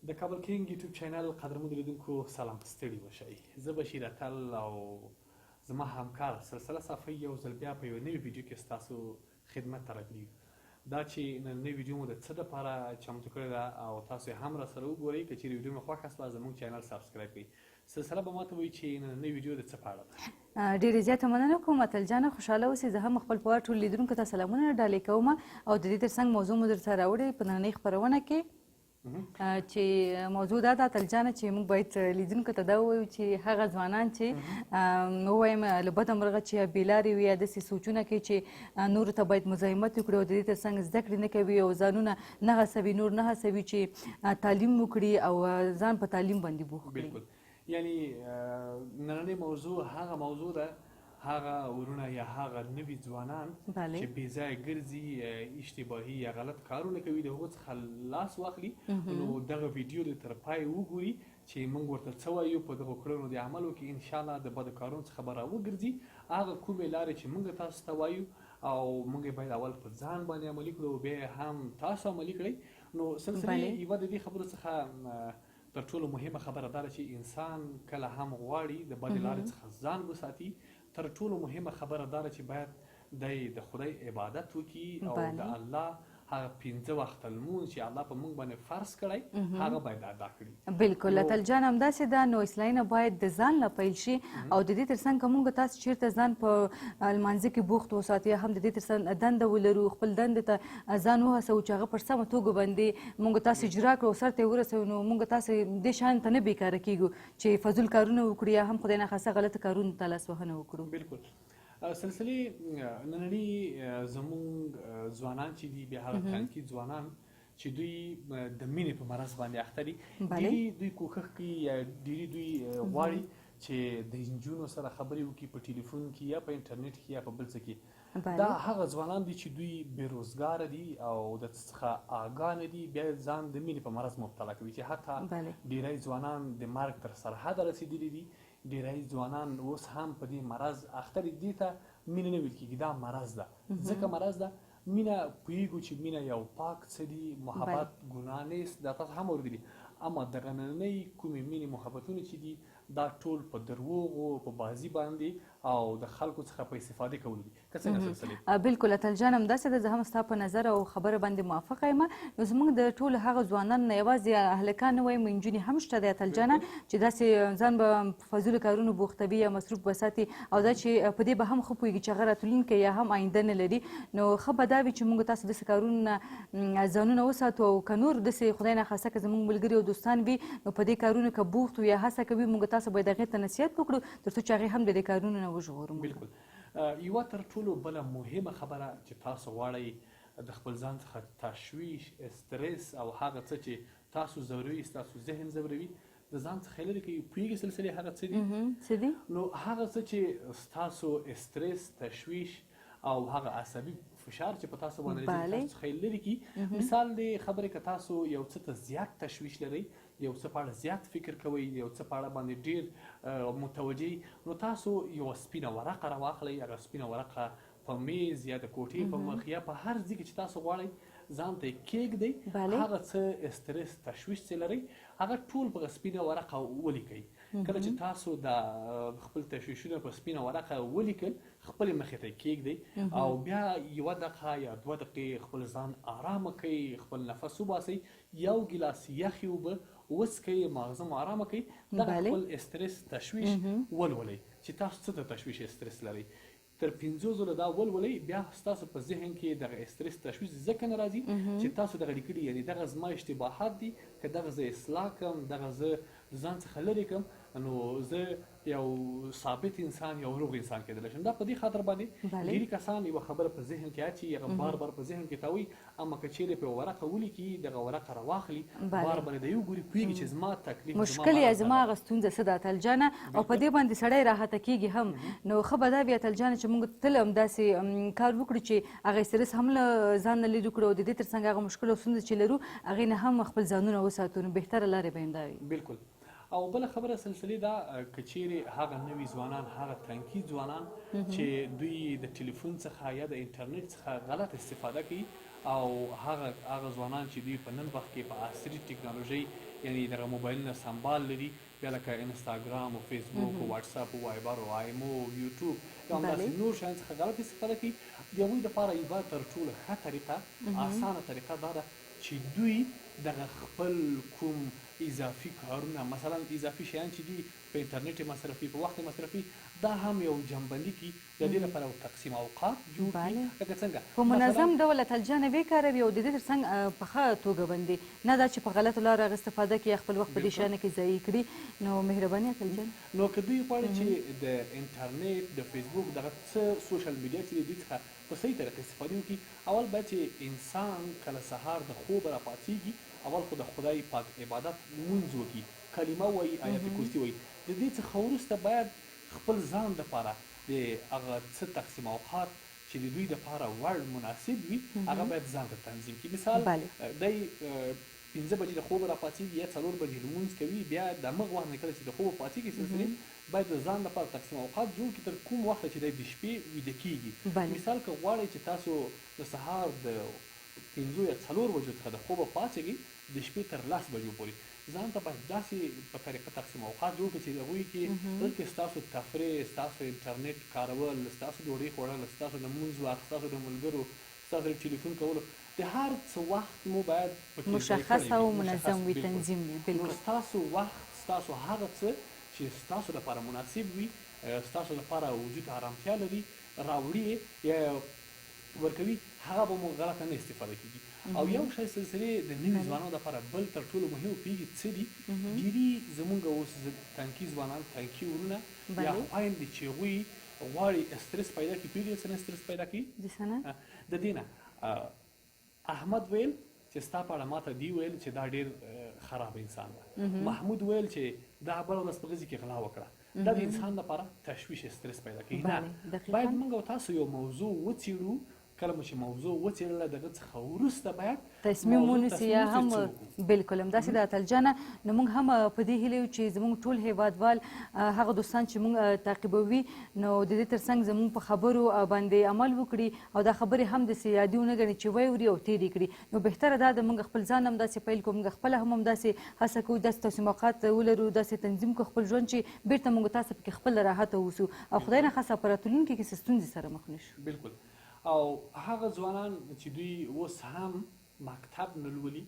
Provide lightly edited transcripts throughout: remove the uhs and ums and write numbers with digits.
د کابل کینګ یوټیوب چینل قدرمنو لیدونکو سلام ستړي وشئ. زه بشیر اتل او زما همکار سلسله صافی یو ځل بیا په یو نوي ویډیو کې ستاسو خدمت ته راغلي یو. دا چې نننۍ ویډیو مو د څه دپاره چمتو کړې ده او تاسو یې هم راسره وګورئ. که چیرې ویډیو مو خوښه سوه زموږ چینل سبسکرایب کړئ. سلسله به ماته وایي چې نننۍ ویډیو د څه په اړه ده. ډېرې زیاته مننه کوم اتل جانه، خوشحاله اوسئ. زه هم خپل په ټولو لیدونکو ته سلامونه ډالۍ کوم او د دې تر څنګ موضوع مو درته راوړې په نننۍ خپرونه کې چې موضوع دا ده اتل جانه چې موږ باید لیدونکو ته دا ووایو چې هغه ځوانان چې ووایم له بده مرغه چې یا بېلارې وي یا داسې سوچونه کوي چې نورو ته باید مزاحمت وکړي او د دې تر څنګ زده کړې نه کوي او ځانونه نه هڅوي، نور نه هڅوي چې تعلیم وکړي او ځان په تعلیم باندې بوخت کړي. بالکل، یعنی نننۍ موضوع هغه موضوع ده، هغه ورونه یا هغه نوي ځوانان چې بې ځایه ګرځي، اشتباهي یا غلط کارونه کوي، د هغو څخه لاس واخلي. نو دغه ویډیو د تر پای وګوري چې موږ ورته څه وایو، په دغو کړنو د عمل وکړي، انشاءالله د بدو کارونو څخه به راوګرځي. هغه کومې لارې چې موږ تاسو ته وایو او موږ باید اول په ځان باندې عملي کړو او بیا هم تاسو عملي کړئ. نو سلسلې یوه د دې خبرو څخه تر ټولو مهمه خبره دا ده چې انسان کله هم غواړي د بدې لارې څخه ځان وساتي. تر ټولو مهمه خبره دا ده چې باید دی د خدای عبادت وکړي او د الله هغه 5 وخته لمونځ چې الله په موږ باندې فرض کړی هغه باید ادا کړي. بالکل اتل جان، همداسې ده. نو اصلاحي نه باید د ځان نه پیل شي او د دې تر څنګ که موږ تاسو چېرته ځان په لمانځه کې بوخت وساتو یا هم د دې تر څنګ دنده ولرو، خپل دندې ته ځان وهڅوو چې هغه پر سمه توګه باندې موږ تاسو اجرا کړو، سر ته یې ورسوو، نو موږ تاسو دې شان ته نه بېکاره کېږو چې فضول کارونه وکړو یا هم خدای ناخواسته غلطه کارونو ته لاسوهنه وکړو. بالکل. سلسلې ننني زموږ ځوانان چې دي، بیا هغه تنکي ځوانان چې دوی د مینې په مرض باندې اخته دي، ډېرې دوی کوښښ کوي یا ډېرې دوی غواړي چې د نجونو سره خبرې وکړي په ټلیفون کې یا په انټرنیټ کې یا په بل څه کې. دا هغه ځوانان دي چې دوی بېروزګاره دي او د څه څخه آګاه نه دي، بیا ځان د مینې په مرض مبتلا کوي چې حتی ډېری ځوانان د مرګ تر سرحده رسېدلي دي. ډېری ځوانان اوس هم په دې مرض اخته دي. دې ته مینه نه ویل کېږي، دا مرض ده. ځکه مرض ده، مینه پوهېږو چې مینه یو پاک څه دي، محبت ګناه نیست، دا تاسو هم اورېدلي. اما دغه نننۍ کومې مینې محبتونه چې دي دا ټول په دروغو، په بازي باندې او د خلکو څخه په استفادې کولو دي. که څنګه سلسلې؟ بالکل اتل جان، همداسې ده. زه هم ستا په نظر او خبره باندې موافقه یم. نو زموږ د ټولو هغه ځوانانو نه یوازې هلکان نه وایم، نجونې هم شته دی اتل جانه چې داسې ځان به په فضولو کارونو بوختوي یا مصروف به ساتي او دا چې په دې به هم ښه پوهېږي چې هغه راتلونکی یا هم آینده نه لري. نو ښه به دا وي چې موږ تاسو داسې کارونو نه ځانونه وساتو او که نور داسې خدای ناخواسته که زموږ ملګري او دوستان وي نو په دې کارونو که بوخت وو یا هڅه کوي، موږ تاسو باید هغې ته نصیحت وکړو تر څو چې هغې هم د دې کارونو نه وژغورو. بالکل. یوه تر ټولو بله مهمه خبره چې تاسو غواړئ د خپل ځان څخه تشویش، استرس او هغه څه چې تاسو ځوروي، ستاسو ذهن ځوروي، د ځان څخه لرې کوي. پوهېږي سلسلې هغه څه دي؟ نو هغه څه چې ستاسو استرس، تشویش او هغه عصبي فشار چې په تاسو باندې راځي تاسو څخه لرې کړي. مثال د خبرې که تاسو یو څه ته زیات تشویش لرئ، یو څه په اړه زیات فکر کوئ، یو څه په اړه باندې ډېر متوجه، نو تاسو یوه سپینه ورقه راواخلئ. هغه سپینه ورقه په میز یا د کوټې په مخ یا په هر ځای کې چې تاسو غواړئ ځان ته یې کېږدئ. هغه څه استرس، تشویش چې لرئ هغه ټول په سپینه ورقه ولیکئ. کله چې تاسو د خپل تشویشونه په سپینه ورقه ولیکل، خپلې مخې ته یې کېږدئ او بیا یوه دقیقه یا 2 دقیقې خپل ځان آرامه کوئ، خپل نفس وباسئ، یو ګیلاس یخې اوبه وڅښئ، ماغزه مو آرامه کوئ، دغه خپل استرس، تشویش ولولئ چې تاسو څه ته تشویش، استرس لرئ. تر 5 ځله دا ولولئ، بیا ستاسو په ذهن کې دغه استرس، تشویش ځکه نه راځي چې تاسو دغه لیکلي، یعنی دغه زما اشتباهات دي، که دغه زه اصلاح کړم، دغه زه ځان څخه لرې کړم، نو زه یو ثابت انسان، یو روغ انسان کېدلی شم. دا په دې خاطر باندې ډېرې کسان یوه خبره په ذهن کې اچي، هغه بار بار په ذهن کې تاوي. اما که چیرې په ورقه ولیکي، دغه ورقه راواخلي، بار بار د یو ګوري، پوهېږي چې زما تکلیف، مشکل یا زما هغه ستونزه څه ده اتل جانه، او په دې باندې سړی راحته کېږي هم. نو ښه به دا وي اتل جانه چې موږ تل همداسې کار وکړو چې هغه استرس هم له ځان نه لرې کړو او د دې تر څنګ هغه مشکل او ستونزې چې لرو هغې نه هم خپل ځانونه وساتو. نو بهتره لارې به همدا وي. بالکل. او بله خبره سلسلې دا، که چیرې هغه نوي ځوانان، هغه تنکي ځوانان چې دوی د ټلیفون څخه یا د انټرنیټ څخه غلط استفاده کوي او هغه ځوانان چې دوی په نن وخت کې په عصري ټکنالوژي یعنی دغه موبایلونه سمبال لري بیا لکه انستاګرام او فیسبوک او واتساپ او وایبر او آیمو او یوټیوب یا همداسې نور شیان څخه غلط استفاده کوي د هغوی دپاره یوه تر ټولو ښه طریقه اسانه طریقه دا ده چې دوی دغه خپل کوم اضافي کارونه مثلا اضافي شیان چې دي په انټرنیټ یې مصرفي په وخت یې مصرفي دا هم یو جنبندي کړي د دې لپاره تقسیم اوقات جوړ کړي لکه څنګه په منظم ډول اتلجانه وکاروي او د دې ترڅنګ په ښه توګه باندې نه دا چې په غلطو لارو هغه استفاده کوي خپل وخت په دې شیانو کې ضایع کړي نو مهرباني اتلجان نو که دوی غواړي چې د انټرنیټ د فیسبوک دغه څه سوشل میډیا چې د دوی څخه په صحیح طریقه استفاده وکړي اول باید چې انسان کله سهار د خوبه راپاڅېږي اول خو د خدای پاک عبادت لمونځ وکړي کلمه وایي آیت کرسي وایي د دې څخه وروسته باید خپل ځان دپاره د هغه څه تقسیم اوقات چې د دوی دپاره وړ مناسب وي هغه باید ځان ته تنظیم کړي مثال دی 5 بجې د خوبه راپاڅېږي یا 4 بجې لمونځ کوي بیا د همغه وخت نه کله چې د خوبه پاڅېږي سلسلې باید د ځان لپاره تقسیم اوقات جوړ کړي تر کوم وخته چې دی د شپې ویده کېږي مثال که غواړئ چې تاسو د سهار د 5 یا 4 بجو څخه د خوبه پاڅېږئ د شپې تر 10 بجو پورې ځان ته باید داسې په طریقه تقسیم اوقات جوړ کړي چې د هغوی کې بلکې ستاسو تفریح ستاسو انټرنیټ کارول ستاسو ډوډۍ خوړل ستاسو د لمونځ وخت ستاسو د ملګرو ستاسو د ټلیفون کولو د هر څه وخت مو باید مشخص او منظم وي تنظیم وي نو ستاسو وخت ستاسو هغه څه چې ستاسو لپاره مناسب وي ستاسو لپاره وجود آرامتیا لري راوړي یا ورکوي هغه به مو غلطه نه استفاده کېږي او یو شی سلسلې د نوي ځوانانو لپاره بل تر ټولو مهم پوهېږي څه دي ډېري زمونږ اوس تنکي ځوانان تنکي ورونه یا خویندې چې هغوی غواړي استرس پیدا کړي پوهېږي څه نه استرس پیدا کوي د دې نه احمد ویل چې ستا په اړه ماته دی ویل چې دا ډېر خراب انسان ده محمود ویل چې دا بله ورځ په غځي کې غلا وکړه دا د انسان لپاره تشویش استرس پیدا کوي نه باید موږ او تاسو یو موضوع وڅېړو کله مو چې موضوع وڅېړله د هغه څخه وروسته باید تصمیم ونیسي یا هم بلکل همداسې د اتلجانه نو موږ هم په دې هیله یو چې زموږ ټول هیوادوال هغه دوستان چې موږ تعقیبوي نو د دې ترڅنګ زموږ په خبرو باندې عمل وکړي او دا خبرې هم داسې یادي ونه ګڼي چې واوري او تېرې کړي نو بهتره دا ده موږ خپل ځان هم داسې پیل کړو موږ خپله هم همداسې هڅه کوو داسې تقسیم اوقات ولرو داسې تنظیم کړو خپل ژوند چې بیرته موږ تاسو پکې خپل راحته اوسو او خدای نخواسته په راتلونکي کې څه ستونزې سره مخ نه شو بلکل او هغه ځوانان چې دوی اوس هم مکتب نه لولي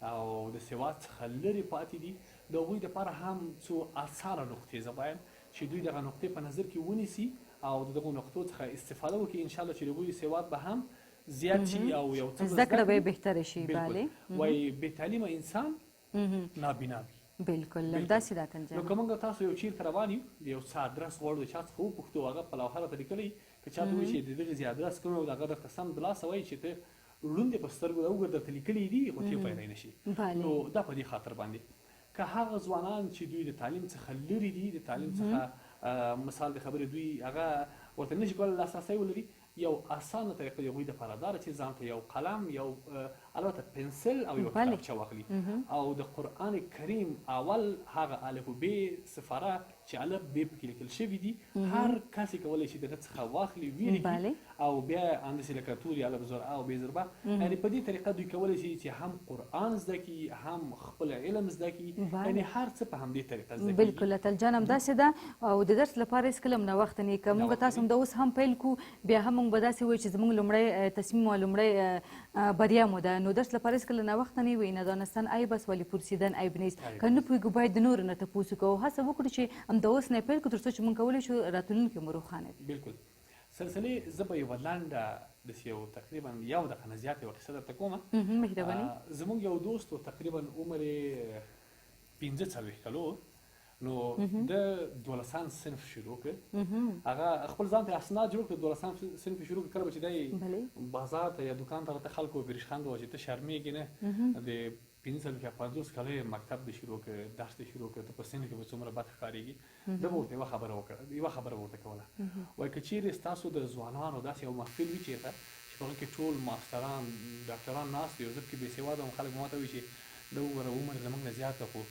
او د سواد څخه لرې پاتې دي د هغوی دپاره هم څو اسانه نقطې زه وایم چې دوی دغه نقطې په نظر کې ونیسي او د دغو نقطو څخه استفاده وکړي انشاءالله چې د هغوی سواد به هم زیات شي او یو څه زده کړه به یې بهتره شي بلې وایي بې تعلیمه انسان نابینا وي بلکل همداسې ده اتل جان نو که موږ تاسو یو چیرته روان یو د یو څه ادرس غواړو د چا څخه وپوښتو هغه په لوحه راته لیکلی که چاته وایي چې د دغې ځای ادرس کوم او د هغه درته سم د لاسه وایي چې ته ړوند یې په سترګو وګوره درته لیکلي دي خو ته یې پیدا نه شي نو دا په دې خاطر باندې که هغه ځوانان چې دوی د تعلیم څخه لرې دي د تعلیم څخه مثال د خبرې دوی هغه ورته نشي کولی لاسرسی ولري یو اسانه طریقه د هغوی دپاره دا ده چې ځان ته یو قلم یو البته پنسل او یو کتابچه واخلي او د قرآن کریم اول هغه الف و ب صفره چې الف ب پکې لیکل شوي دي هر کس یې کولی شي د هغه څخه واخلي ویې او بیا همداسې لکه تورې الف زرعه او ب ضربه یعنې په دې طریقه دوی کولی شي چې هم قرآن زده کړي هم خپل علم زده کړي یعنې هر څه په همدې طریقه زده کړي بلکل اتل جان همداسې ده او د درس لپاره هېڅکله هم ناوخته نه که موږ تاسو هم د اوس هم پیل کړو بیا هم موږ به داسې وایو چې زموږ لومړی تصمیم او لومړی بریا مو ده نو درس لپاره هېڅکله ناوخته نه وي ندانستن عیب است ولی پرسیدن عیب نیست که نه پوهېږو باید د نورو نه تپوس وکړو هڅه وکړو چې همدا اوس نه پیل کړو تر څو چې موږ کولی شو راتلونکی مو روښانه وي بلکل سلسلې زه به یوه لنډه داسې یو تقریبا یو دقیقه نه زیات یوه قصه درته کومه مهرباني زموږ یو دوست و تقریبا عمر یې 45 کلو نو د 12 صنف شروع کړ هغه خپل ځان ته اسناد جوړ کړ 12 صنف شروع کړ کله به چې دی بازار ته یا دوکان ته راته خلکو پریشخند وه چې ته شرمېږې نه د 45 یا 50 کاله مکتب د شروع کړ درس د شروع کړ ته په سن کې به څومره بد ښکارېږي ده به ورته یوه خبره وکړه یوه خبره به ورته کوله وایي که چیرې ستاسو د ځوانانو داسې یو محفل وي چېرته چې په هغه کې ټول ماسټران ډاکټران ناست وي او زه پکې بې سواده وم خلک به ماته وایي چې دا وګوره عمر زموږ نه زیاته خو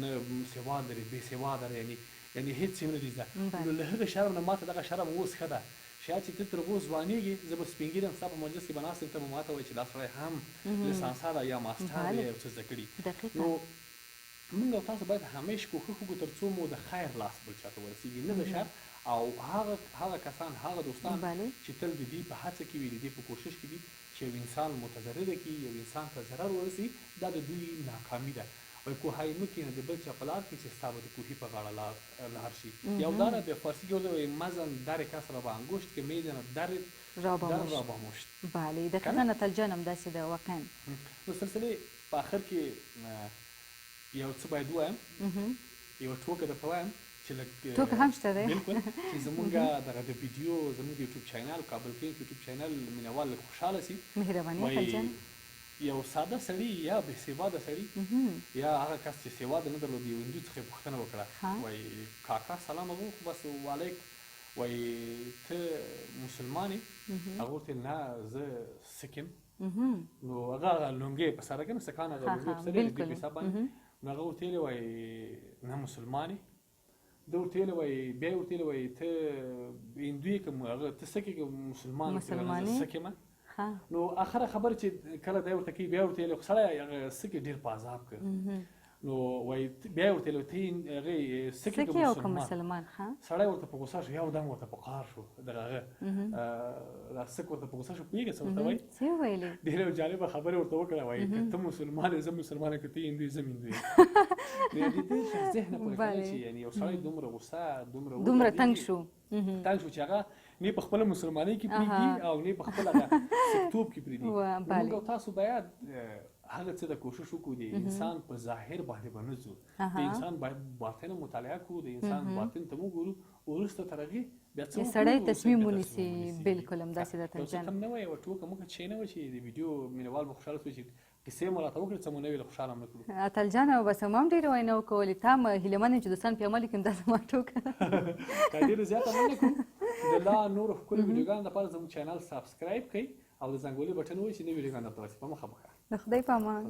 نه سواد لري بې سواده یعنې هېڅ یې نه دي زده نو له هغه شرم نه ماته دغه شرم اوس ښه ده شاید چې ته تر اوسه ځوانېږې زه به سپین ږیری یم ستا په مجلس کې به ناست یم ته به ماته وایې چې دا سړی هم لیسانسه ده یا ماسټر دی او څه زده کړي نو موږ او تاسو باید همیش کوښښ وکړو تر څو مو د خیر لاس بل چا ته ورسېږي نه د شر او هغه کسان هغه دوستان چې تل د دې په هڅه کې وي د دې په کوشش کې دي چې یو انسان متضرره کړي یو انسان ته ضرر ورسي دا د دوی ناکامي ده وایي کوهی مه کښېنه د بل چا په لار کې چې ستا به د کوهي په غاړه لار شي یو دا ده به فارسی کې وایي مزن در کس را به انگشت که میزند در را به مشت بله دقیقا نتل جان هم داسې ده واقعا نو سلسلې په آخر کې یو څه باید ووایم یوه ټوکه درته وایم چې لږ ټوکه هم شته دی بلکل چې زمونږ دغه د ویډیو زمونږ د یوټیوب چینل کابل کینګ یوټیوب چینل مینوال لږ خوشحاله شي مهرباني تلجان یو ساده سړي یا بې سواده سړي یا هغه کس چې سواده نه درلود یو هندو څخه یې پوښتنه وکړه وایي کاکا سلام هغه خو بس وعلیک وایي ته مسلمان یې هغه ورته نه زه سیک یم نو هغه لونګۍ په سره کې نه سکان هغه لونګۍ په سره یې په حساب باندې نو هغه ورته ویلې وایي نه مسلمان یې ده ورته ویلې وایي بیا یې ورته ویلې وایي ته هندو یې که هغه ته سیک یې که مسلمان یې سیک یم نو اخره خبر چې کله دی ورته کوي بیا ورته ویلې خو سړی هغه سکې ډېر په عذاب کړ نو وایي بیا یې ورته ویلې ته هغې سکې که مسلمان سړی ورته په غوسه شو یو دم ورته په قهر شو دغه هغه دا سک ورته په غوسه شو پوهېږې څه ورته وایي ډېره جالبه خبرې ورته وکړه وایي که ته مسلمان یې زه مسلمان یم که ته هندو یې زه هندو یم د دې ذهنه پورې کوي چې یعنې یو سړی دومره غوسه دومره تنګ شو چې هغه نه په خپله مسلمانۍ کې پرېږدي او نه په خپله سکتوب کې پرېږدي موږ او تاسو باید هغه څه د کوشش وکړو د انسان په ظاهر باندې به نه ځو د انسان باید باطن مطالعه کړو د انسان باطن ته وګورو وروسته تر هغې بیا څه سړی تصمیم ونیسي بلکل همداسې ده تلجان نه وایي یوه ټوکه موږ چې نه وه چې د ویډیو مینوال به خوشحاله شوي چې قصې مو راته وکړې څه مو نه ویل خوشحاله هم نه کړو اتلجان بس هم ډېرې وینا وکولې تا هم هیلهمن یم چې دوستان په عمل کړي دا زما ټوکه که ډېره زیاته مننه کوم د لا نورو ښکلو ویډیوګانو لپاره زموږ چینل سبسکرایب کړئ او د زنګولي بټن ووایئ چې نوي ویډیوګان درته راسي په مخه د خدای په امان